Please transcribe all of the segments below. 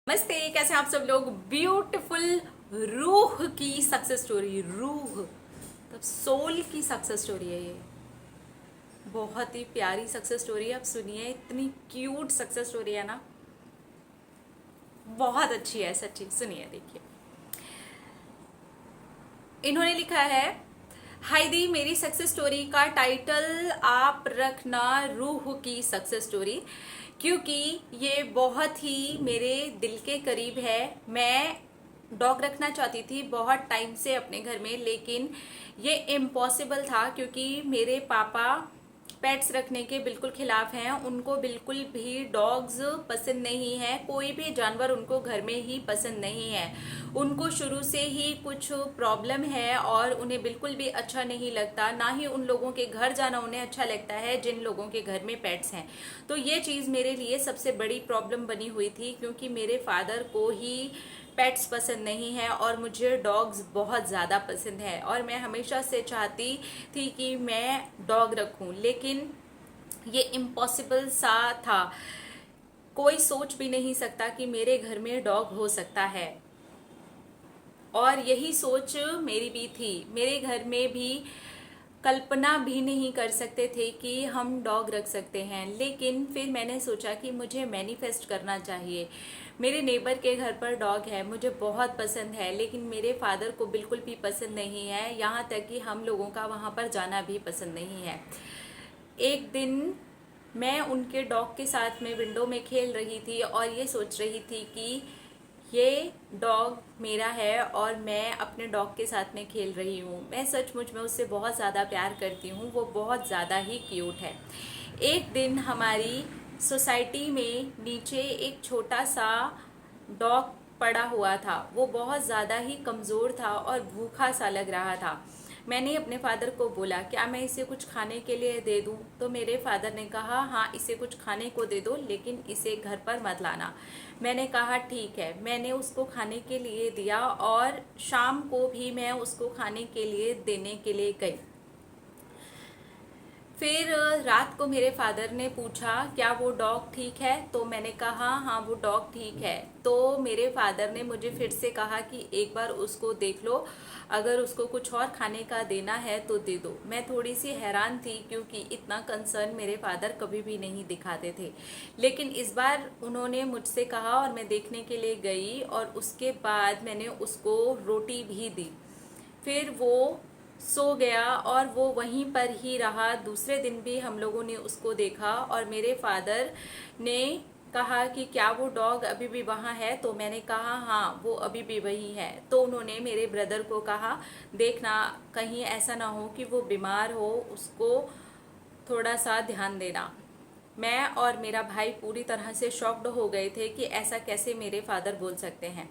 नमस्ते, कैसे हैं आप सब लोग। ब्यूटीफुल रूह की सक्सेस स्टोरी, रूह मतलब सोल की सक्सेस स्टोरी है ये। बहुत ही प्यारी सक्सेस स्टोरी है। आप सुनिए, इतनी क्यूट सक्सेस स्टोरी है ना, बहुत अच्छी है सच्ची। सुनिए, देखिए, इन्होंने लिखा है, हाय दी, मेरी सक्सेस स्टोरी का टाइटल आप रखना रूह की सक्सेस स्टोरी, क्योंकि ये बहुत ही मेरे दिल के करीब है। मैं डॉग रखना चाहती थी बहुत टाइम से अपने घर में, लेकिन ये इम्पॉसिबल था क्योंकि मेरे पापा पेट्स रखने के बिल्कुल खिलाफ हैं। उनको बिल्कुल भी डॉग्स पसंद नहीं है, कोई भी जानवर उनको घर में ही पसंद नहीं है। उनको शुरू से ही कुछ प्रॉब्लम है और उन्हें बिल्कुल भी अच्छा नहीं लगता, ना ही उन लोगों के घर जाना उन्हें अच्छा लगता है जिन लोगों के घर में पेट्स हैं। तो ये चीज़ मेरे लिए सबसे बड़ी प्रॉब्लम बनी हुई थी, क्योंकि मेरे फादर को ही पेट्स पसंद नहीं है और मुझे डॉग्स बहुत ज़्यादा पसंद है, और मैं हमेशा से चाहती थी कि मैं डॉग रखूं, लेकिन ये इम्पॉसिबल सा था। कोई सोच भी नहीं सकता कि मेरे घर में डॉग हो सकता है, और यही सोच मेरी भी थी। मेरे घर में भी कल्पना भी नहीं कर सकते थे कि हम डॉग रख सकते हैं, लेकिन फिर मैंने सोचा कि मुझे मैनिफेस्ट करना चाहिए। मेरे नेबर के घर पर डॉग है, मुझे बहुत पसंद है, लेकिन मेरे फादर को बिल्कुल भी पसंद नहीं है, यहाँ तक कि हम लोगों का वहाँ पर जाना भी पसंद नहीं है। एक दिन मैं उनके डॉग के साथ में विंडो में खेल रही थी और ये सोच रही थी कि ये डॉग मेरा है और मैं अपने डॉग के साथ में खेल रही हूँ। मैं सचमुच में उससे बहुत ज़्यादा प्यार करती हूँ, वो बहुत ज़्यादा ही क्यूट है। एक दिन हमारी सोसाइटी में नीचे एक छोटा सा डॉग पड़ा हुआ था। वो बहुत ज़्यादा ही कमज़ोर था और भूखा सा लग रहा था। मैंने अपने फादर को बोला, क्या मैं इसे कुछ खाने के लिए दे दूं? तो मेरे फादर ने कहा, हाँ, इसे कुछ खाने को दे दो, लेकिन इसे घर पर मत लाना। मैंने कहा ठीक है। मैंने उसको खाने के लिए दिया और शाम को भी मैं उसको खाने के लिए देने के लिए गई। फिर रात को मेरे फादर ने पूछा, क्या वो डॉग ठीक है? तो मैंने कहा, हाँ, वो डॉग ठीक है। तो मेरे फादर ने मुझे फिर से कहा कि एक बार उसको देख लो, अगर उसको कुछ और खाने का देना है तो दे दो। मैं थोड़ी सी हैरान थी, क्योंकि इतना कंसर्न मेरे फादर कभी भी नहीं दिखाते थे। लेकिन इस बार उन्होंने मुझसे कहा और मैं देखने के लिए गई, और उसके बाद मैंने उसको रोटी भी दी। फिर वो सो गया और वो वहीं पर ही रहा। दूसरे दिन भी हम लोगों ने उसको देखा, और मेरे फादर ने कहा कि क्या वो डॉग अभी भी वहाँ है? तो मैंने कहा, हाँ, वो अभी भी वही है। तो उन्होंने मेरे ब्रदर को कहा, देखना कहीं ऐसा ना हो कि वो बीमार हो, उसको थोड़ा सा ध्यान देना। मैं और मेरा भाई पूरी तरह से शॉक्ड हो गए थे कि ऐसा कैसे मेरे फादर बोल सकते हैं।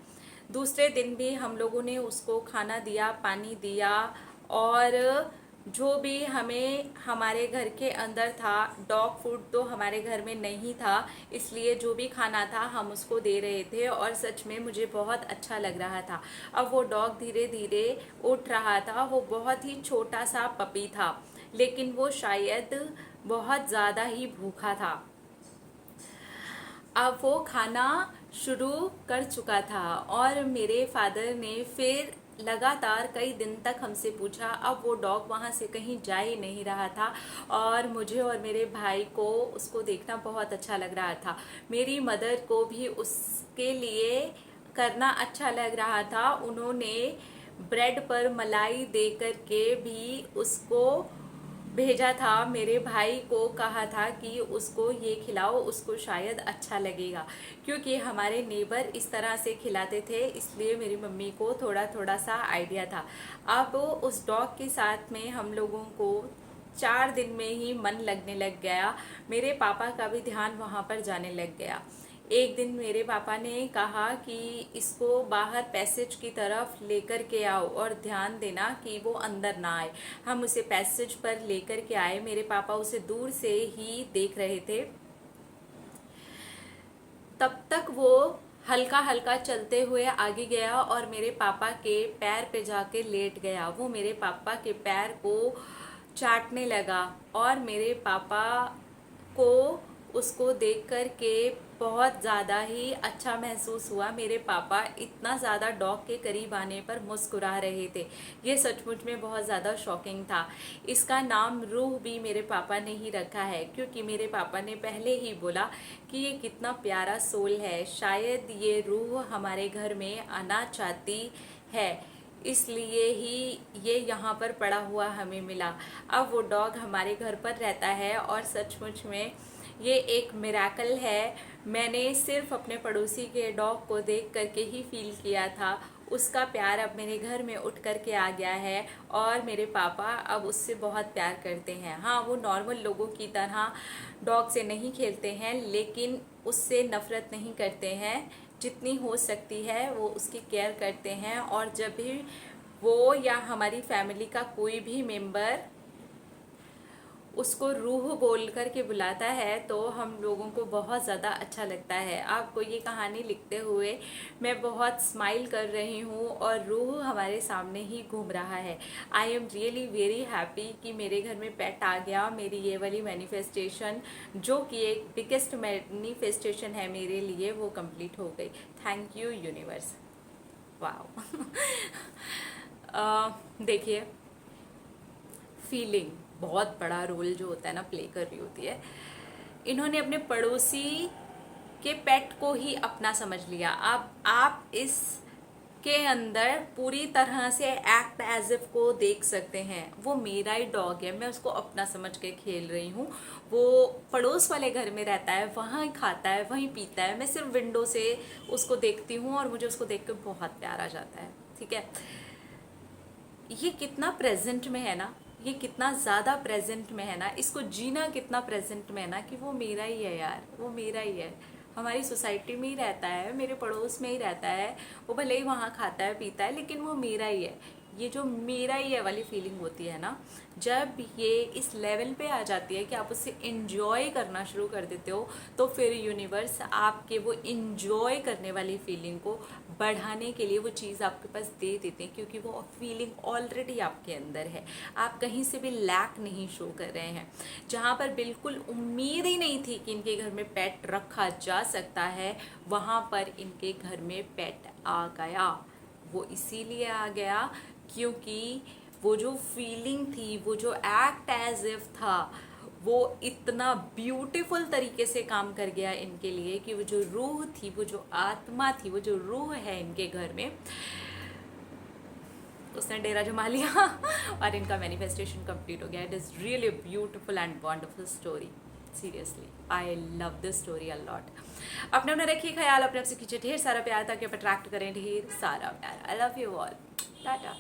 दूसरे दिन भी हम लोगों ने उसको खाना दिया, पानी दिया, और जो भी हमें हमारे घर के अंदर था, डॉग फूड तो हमारे घर में नहीं था, इसलिए जो भी खाना था हम उसको दे रहे थे, और सच में मुझे बहुत अच्छा लग रहा था। अब वो डॉग धीरे धीरे उठ रहा था। वो बहुत ही छोटा सा पपी था, लेकिन वो शायद बहुत ज़्यादा ही भूखा था। अब वो खाना शुरू कर चुका था, और मेरे फादर ने फिर लगातार कई दिन तक हमसे पूछा। अब वो डॉग वहाँ से कहीं जा ही नहीं रहा था, और मुझे और मेरे भाई को उसको देखना बहुत अच्छा लग रहा था। मेरी मदर को भी उसके लिए करना अच्छा लग रहा था। उन्होंने ब्रेड पर मलाई दे कर के भी उसको भेजा था। मेरे भाई को कहा था कि उसको ये खिलाओ, उसको शायद अच्छा लगेगा, क्योंकि हमारे नेबर इस तरह से खिलाते थे, इसलिए मेरी मम्मी को थोड़ा थोड़ा सा आइडिया था। अब उस डॉग के साथ में हम लोगों को 4 दिन में ही मन लगने लग गया। मेरे पापा का भी ध्यान वहाँ पर जाने लग गया। एक दिन मेरे पापा ने कहा कि इसको बाहर पैसेज की तरफ लेकर के आओ और ध्यान देना कि वो अंदर ना आए। हम उसे पैसेज पर लेकर के आए। मेरे पापा उसे दूर से ही देख रहे थे। तब तक वो हल्का हल्का चलते हुए आगे गया और मेरे पापा के पैर पे जाके लेट गया। वो मेरे पापा के पैर को चाटने लगा, और मेरे पापा को उसको देख कर के बहुत ज़्यादा ही अच्छा महसूस हुआ। मेरे पापा इतना ज़्यादा डॉग के करीब आने पर मुस्कुरा रहे थे। ये सचमुच में बहुत ज़्यादा शॉकिंग था। इसका नाम रूह भी मेरे पापा ने ही रखा है, क्योंकि मेरे पापा ने पहले ही बोला कि ये कितना प्यारा सोल है, शायद ये रूह हमारे घर में आना चाहती है, इसलिए ही ये यहाँ पर पड़ा हुआ हमें मिला। अब वो डॉग हमारे घर पर रहता है और सचमुच में ये एक मिरेकल है। मैंने सिर्फ अपने पड़ोसी के डॉग को देख करके ही फील किया था, उसका प्यार अब मेरे घर में उठ कर के आ गया है और मेरे पापा अब उससे बहुत प्यार करते हैं। हाँ, वो नॉर्मल लोगों की तरह डॉग से नहीं खेलते हैं, लेकिन उससे नफ़रत नहीं करते हैं। जितनी हो सकती है वो उसकी केयर करते हैं, और जब भी वो या हमारी फैमिली का कोई भी मेंबर उसको रूह बोल कर के बुलाता है तो हम लोगों को बहुत ज़्यादा अच्छा लगता है। आपको ये कहानी लिखते हुए मैं बहुत स्माइल कर रही हूँ और रूह हमारे सामने ही घूम रहा है। I am really very happy कि मेरे घर में पेट आ गया। मेरी ये वाली मैनिफेस्टेशन, जो कि एक बिगेस्ट मैनिफेस्टेशन है मेरे लिए, वो कंप्लीट हो गई। Thank you universe. वाओ। देखिए, फीलिंग बहुत बड़ा रोल जो होता है ना प्ले कर रही होती है। इन्होंने अपने पड़ोसी के पेट को ही अपना समझ लिया। अब आप इस के अंदर पूरी तरह से एक्ट एज इफ को देख सकते हैं। वो मेरा ही डॉग है, मैं उसको अपना समझ के खेल रही हूँ। वो पड़ोस वाले घर में रहता है, वहाँ खाता है, वहीं पीता है, मैं सिर्फ विंडो से उसको देखती हूँ और मुझे उसको देख कर बहुत प्यार आ जाता है। ठीक है, ये कितना प्रेजेंट में है ना, ये कितना ज़्यादा प्रेजेंट में है ना, इसको जीना कितना प्रेजेंट में है ना, कि वो मेरा ही है यार, वो मेरा ही है। हमारी सोसाइटी में ही रहता है, मेरे पड़ोस में ही रहता है, वो भले ही वहाँ खाता है पीता है, लेकिन वो मेरा ही है। ये जो मेरा ही है वाली फीलिंग होती है ना, जब ये इस लेवल पे आ जाती है कि आप उससे इंजॉय करना शुरू कर देते हो, तो फिर यूनिवर्स आपके वो इंजॉय करने वाली फीलिंग को बढ़ाने के लिए वो चीज़ आपके पास दे देते हैं, क्योंकि वो फीलिंग ऑलरेडी आपके अंदर है। आप कहीं से भी लैक नहीं शो कर रहे हैं। जहाँ पर बिल्कुल उम्मीद ही नहीं थी कि इनके घर में पेट रखा जा सकता है, वहाँ पर इनके घर में पेट आ गया। वो इसीलिए आ गया क्योंकि वो जो फीलिंग थी, वो जो एक्ट एज इफ था, वो इतना ब्यूटीफुल तरीके से काम कर गया इनके लिए कि वो जो रूह थी, वो जो आत्मा थी, वो जो रूह है इनके घर में, उसने डेरा जमा लिया और इनका मैनिफेस्टेशन कंप्लीट हो गया। It is really beautiful and wonderful story. Seriously I love this story a lot. अपने रखिए ख्याल, अपने आपसे खींचे ढेर सारा प्यार ताकि आप अट्रैक्ट करें ढेर सारा प्यार। I love you all. Tata.